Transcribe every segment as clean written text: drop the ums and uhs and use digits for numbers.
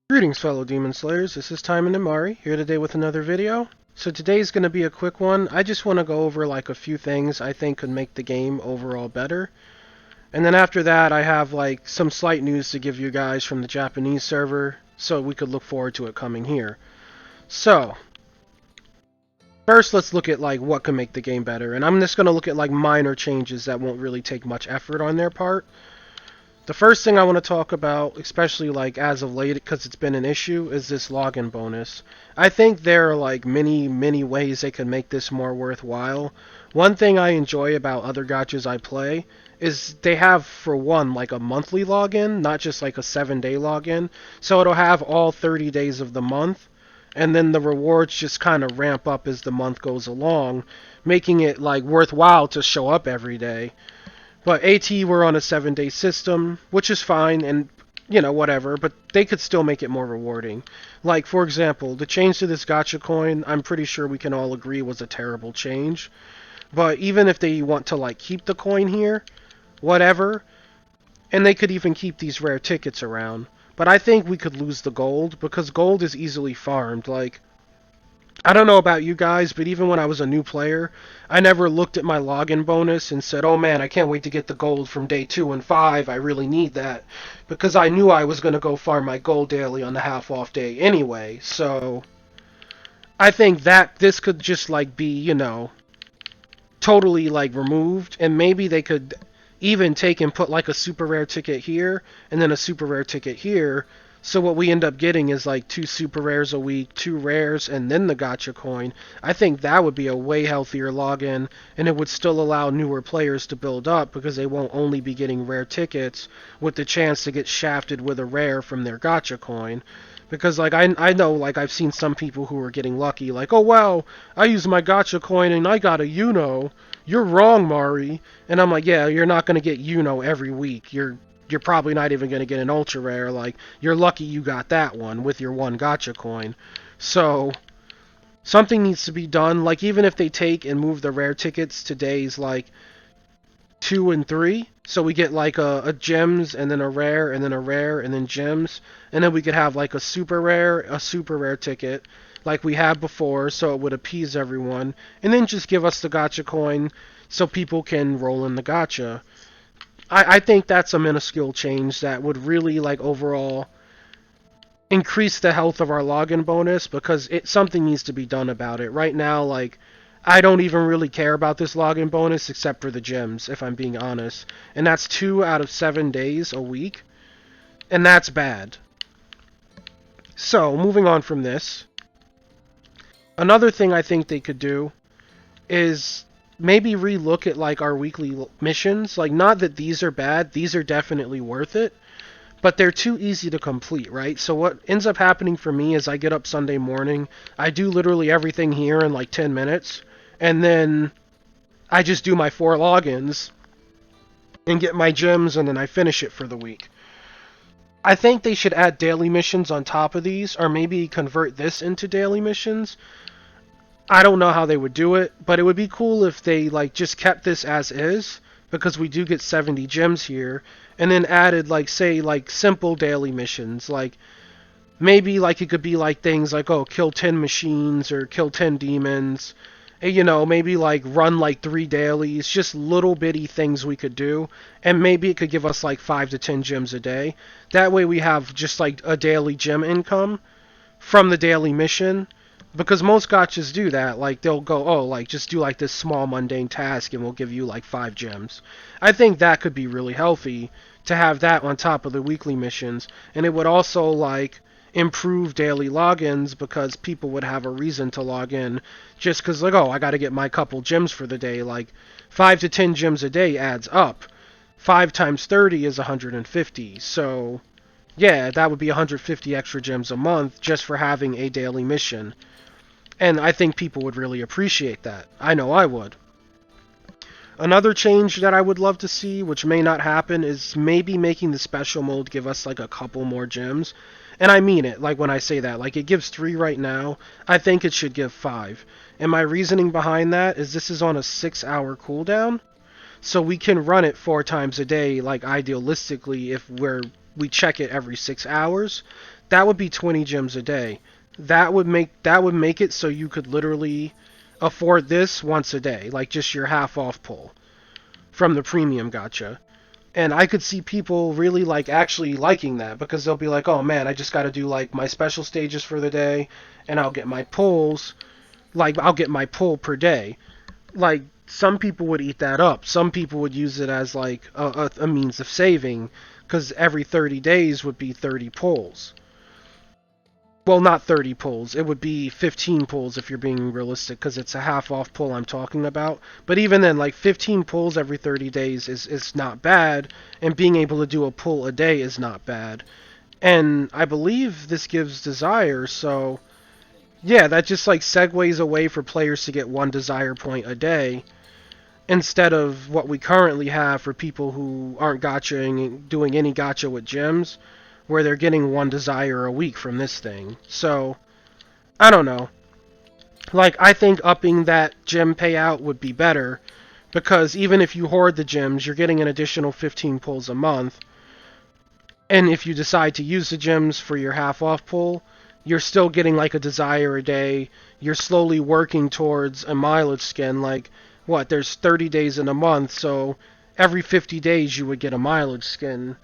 Greetings, fellow Demon Slayers. This is Taimanin here today with another video. So today's going to be a quick one. I just want to go over like a few things I think could make the game overall better. And then after that, I have like some slight news to give you guys from the Japanese server, so we could look forward to it coming here. So, first let's look at like what can make the game better. And I'm just going to look at like minor changes that won't really take much effort on their part. The first thing I want to talk about, especially like as of late, because it's been an issue, is this login bonus. I think there are like many ways they could make this more worthwhile. One thing I enjoy about other gachas I play is they have, for one, like a monthly login, not just like a 7-day login. So it'll have all 30 days of the month, and then the rewards just kind of ramp up as the month goes along, making it like worthwhile to show up every day. But AT were on a 7-day system, which is fine, and, you know, whatever, but they could still make it more rewarding. Like, for example, the change to this gacha coin, I'm pretty sure we can all agree was a terrible change. But even if they want to, like, keep the coin here, whatever, and they could even keep these rare tickets around. But I think we could lose the gold, because gold is easily farmed. Like, I don't know about you guys, but even when I was a new player, I never looked at my login bonus and said, oh man, I can't wait to get the gold from day 2 and 5, I really need that. Because I knew I was going to go farm my gold daily on the half-off day anyway, so I think that this could just, like, be, you know, totally, like, removed, and maybe they could even take and put, like, a super rare ticket here, and then a super rare ticket here. So what we end up getting is like 2 super rares a week, 2 rares, and then the gacha coin. I think that would be a way healthier login, and it would still allow newer players to build up because they won't only be getting rare tickets with the chance to get shafted with a rare from their gacha coin. Because like I know, like, I've seen some people who are getting lucky, like, oh wow, I used my gacha coin and I got a Uno. You're wrong, Mari. And I'm like, yeah, you're not gonna get Uno every week. You're probably not even going to get an ultra rare. Like, you're lucky you got that one with your one gacha coin. So something needs to be done. Like, even if they take and move the rare tickets to days like 2 and 3, so we get like a gems and then a rare and then a rare and then gems, and then we could have like a super rare ticket like we had before, so it would appease everyone, and then just give us the gacha coin so people can roll in the gacha. I think that's a minuscule change that would really, like, overall increase the health of our login bonus, because something needs to be done about it. Right now, like, I don't even really care about this login bonus except for the gems, if I'm being honest. And that's 2 out of 7 days a week, and that's bad. So, moving on from this, another thing I think they could do is maybe relook at like our weekly missions. Like, not that these are bad, these are definitely worth it, but they're too easy to complete, right? So what ends up happening for me is I get up Sunday morning, I do literally everything here in like 10 minutes, and then I just do my 4 logins and get my gems, and then I finish it for the week. I think they should add daily missions on top of these, or maybe convert this into daily missions. I don't know how they would do it, but it would be cool if they like just kept this as is, because we do get 70 gems here, and then added, like, say, like simple daily missions, like maybe like it could be like things like, oh, kill 10 machines or kill 10 demons, and, you know, maybe like run like 3 dailies, just little bitty things we could do, and maybe it could give us like 5 to 10 gems a day. That way we have just like a daily gem income from the daily mission. Because most gachas do that, like, they'll go, oh, like, just do, like, this small mundane task and we'll give you, like, 5 gems. I think that could be really healthy, to have that on top of the weekly missions, and it would also, like, improve daily logins, because people would have a reason to log in, just because, like, oh, I gotta get my couple gems for the day. Like, 5 to 10 gems a day adds up. 5 times 30 is 150, so yeah, that would be 150 extra gems a month just for having a daily mission. And I think people would really appreciate that. I know I would. Another change that I would love to see, which may not happen, is maybe making the special mode give us like a couple more gems. And I mean it, like, when I say that. Like, it gives 3 right now. I think it should give 5. And my reasoning behind that is this is on a 6-hour cooldown. So we can run it 4 times a day, like, idealistically, if we're we check it every 6 hours, that would be 20 gems a day. That would make it so you could literally afford this once a day, like just your half off pull from the premium gacha. And I could see people really like actually liking that because they'll be like, "Oh man, I just got to do like my special stages for the day and I'll get my pulls, like I'll get my pull per day." Like some people would eat that up. Some people would use it as like a means of saving because every 30 days would be 30 pulls. Well, not 30 pulls. It would be 15 pulls if you're being realistic because it's a half off pull I'm talking about. But even then, like 15 pulls every 30 days is not bad, and being able to do a pull a day is not bad. And I believe this gives desire, so yeah, that just like segues away for players to get one desire point a day instead of what we currently have for people who aren't gachaing, doing any gacha with gems, where they're getting one desire a week from this thing. So, I don't know. Like, I think upping that gem payout would be better, because even if you hoard the gems, you're getting an additional 15 pulls a month, and if you decide to use the gems for your half off pull, you're still getting like a desire a day. You're slowly working towards a mileage skin. Like, what, there's 30 days in a month, so every 50 days you would get a mileage skin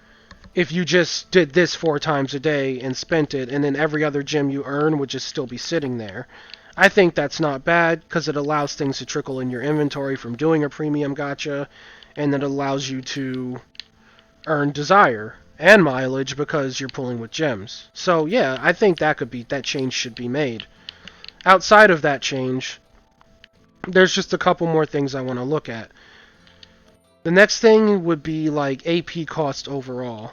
if you just did this 4 times a day and spent it, and then every other gem you earn would just still be sitting there. I think that's not bad because it allows things to trickle in your inventory from doing a premium gacha, and it allows you to earn desire and mileage because you're pulling with gems. So yeah, I think that change should be made. Outside of that change, there's just a couple more things I want to look at. The next thing would be like AP cost overall.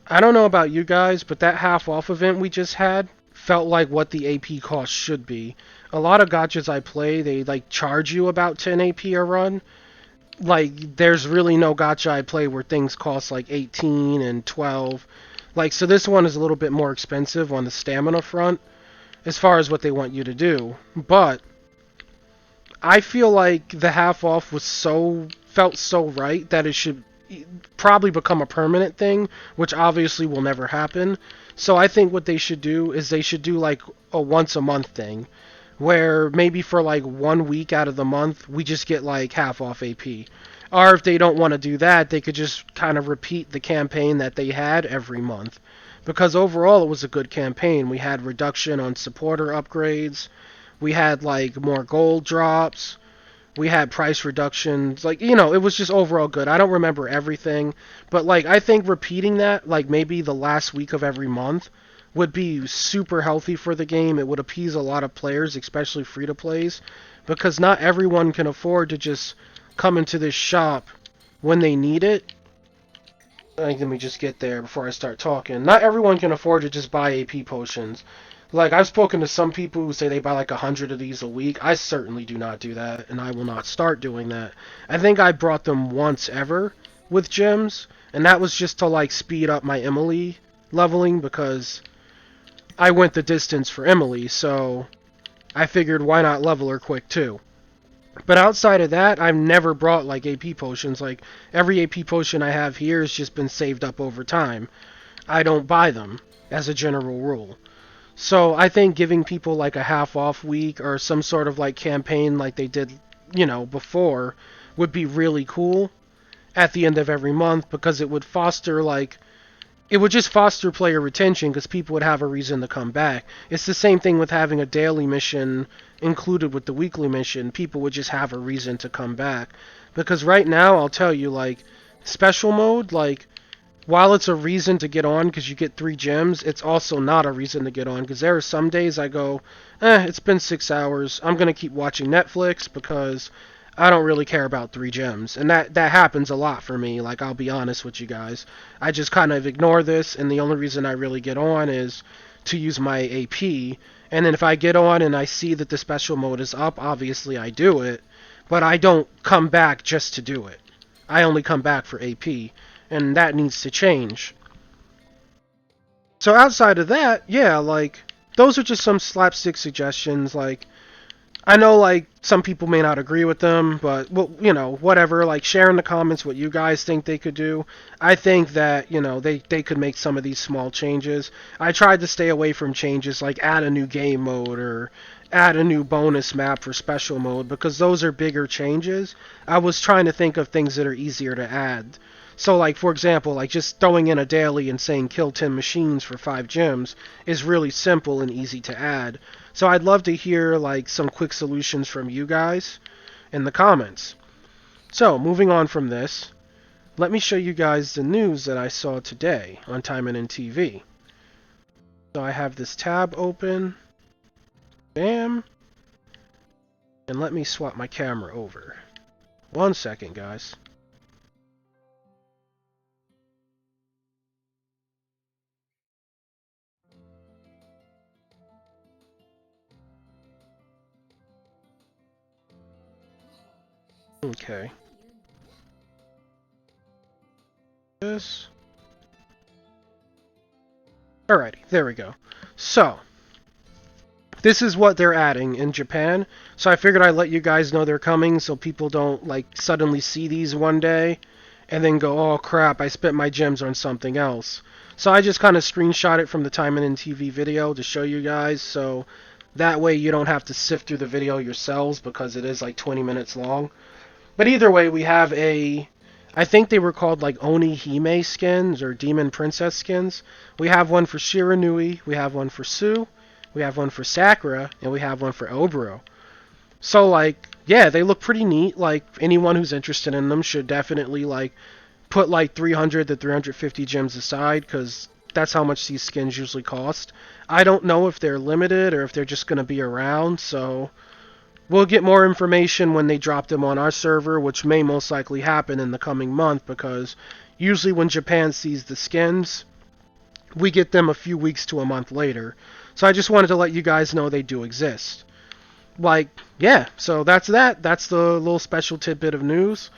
I don't know about you guys, but that half off event we just had felt like what the AP cost should be. A lot of gachas I play, they like charge you about 10 AP a run. Like there's really no gacha I play where things cost like 18 and 12. Like so this one is a little bit more expensive on the stamina front as far as what they want you to do. But I feel like the half off felt so right that it should probably become a permanent thing, which obviously will never happen. So I think what they should do is they should do like a once a month thing, where maybe for like 1 week out of the month we just get like half off AP. Or if they don't want to do that, they could just kind of repeat the campaign that they had every month. Because overall it was a good campaign. We had reduction on supporter upgrades. We had like more gold drops. We had price reductions. Like, it was just overall good. I don't remember everything, but like I think repeating that like maybe the last week of every month would be super healthy for the game. It would appease a lot of players, especially free to plays, because not everyone can afford to just come into this shop when they need it. Let me just get there before I start talking. Not everyone can afford to just buy AP potions. Like, I've spoken to some people who say they buy like 100 of these a week. I certainly do not do that, and I will not start doing that. I think I brought them once ever with gems, and that was just to like speed up my Emily leveling because I went the distance for Emily, so I figured why not level her quick too. But outside of that, I've never brought like AP potions. Like, every AP potion I have here has just been saved up over time. I don't buy them, as a general rule. So I think giving people like a half off week or some sort of like campaign like they did, before would be really cool at the end of every month because it would just foster player retention because people would have a reason to come back. It's the same thing with having a daily mission included with the weekly mission. People would just have a reason to come back. Because right now, I'll tell you, like, special mode, like, while it's a reason to get on because you get 3 gems, it's also not a reason to get on because there are some days I go, it's been 6 hours. I'm going to keep watching Netflix because I don't really care about 3 gems. And that happens a lot for me, like, I'll be honest with you guys. I just kind of ignore this, and the only reason I really get on is to use my AP. And then if I get on and I see that the special mode is up, obviously I do it. But I don't come back just to do it. I only come back for AP. And that needs to change. So outside of that, yeah, like, those are just some slapstick suggestions. Like, I know like some people may not agree with them, but well, whatever. Like share in the comments what you guys think they could do. I think that they could make some of these small changes. I tried to stay away from changes like add a new game mode or add a new bonus map for special mode because those are bigger changes. I was trying to think of things that are easier to add. So like for example, like just throwing in a daily and saying kill 10 machines for 5 gems is really simple and easy to add. So I'd love to hear like some quick solutions from you guys in the comments. So moving on from this, let me show you guys the news that I saw today on Taimanin TV. So I have this tab open. Bam. And let me swap my camera over. 1 second, guys. Okay. This. Alrighty, there we go. So, this is what they're adding in Japan. So I figured I'd let you guys know they're coming so people don't like suddenly see these one day and then go, oh crap, I spent my gems on something else. So I just kind of screenshot it from the Taimanin TV video to show you guys, so that way you don't have to sift through the video yourselves because it is like 20 minutes long. But either way, we have I think they were called like Oni Hime skins or Demon Princess skins. We have one for Shiranui, we have one for Sue, we have one for Sakura, and we have one for Oboro. So like, yeah, they look pretty neat. Like anyone who's interested in them should definitely like put like 300 to 350 gems aside because that's how much these skins usually cost. I don't know if they're limited or if they're just going to be around, so we'll get more information when they drop them on our server, which may most likely happen in the coming month because usually when Japan sees the skins, we get them a few weeks to a month later. So I just wanted to let you guys know they do exist. Like, yeah, so that's that. That's the little special tidbit of news.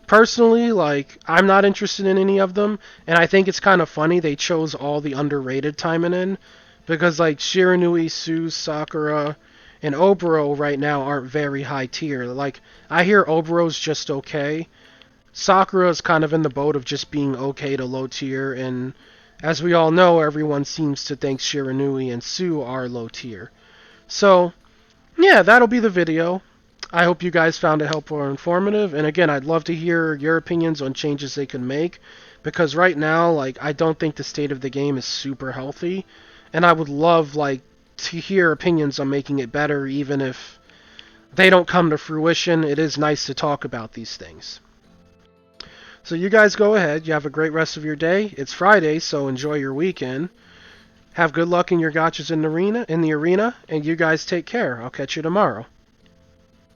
Personally, like, I'm not interested in any of them, and I think it's kind of funny they chose all the underrated Taimanin, because, like, Shiranui, Sue, Sakura, and Oboro right now aren't very high tier. Like, I hear Oboro's just okay. Sakura's kind of in the boat of just being okay to low tier, and as we all know, everyone seems to think Shiranui and Sue are low tier. So, yeah, that'll be the video. I hope you guys found it helpful or informative. And again, I'd love to hear your opinions on changes they can make. Because right now, like, I don't think the state of the game is super healthy. And I would love, like, to hear opinions on making it better, even if they don't come to fruition. It is nice to talk about these things. So you guys go ahead. You have a great rest of your day. It's Friday, so enjoy your weekend. Have good luck in your gotchas in the arena, and you guys take care. I'll catch you tomorrow.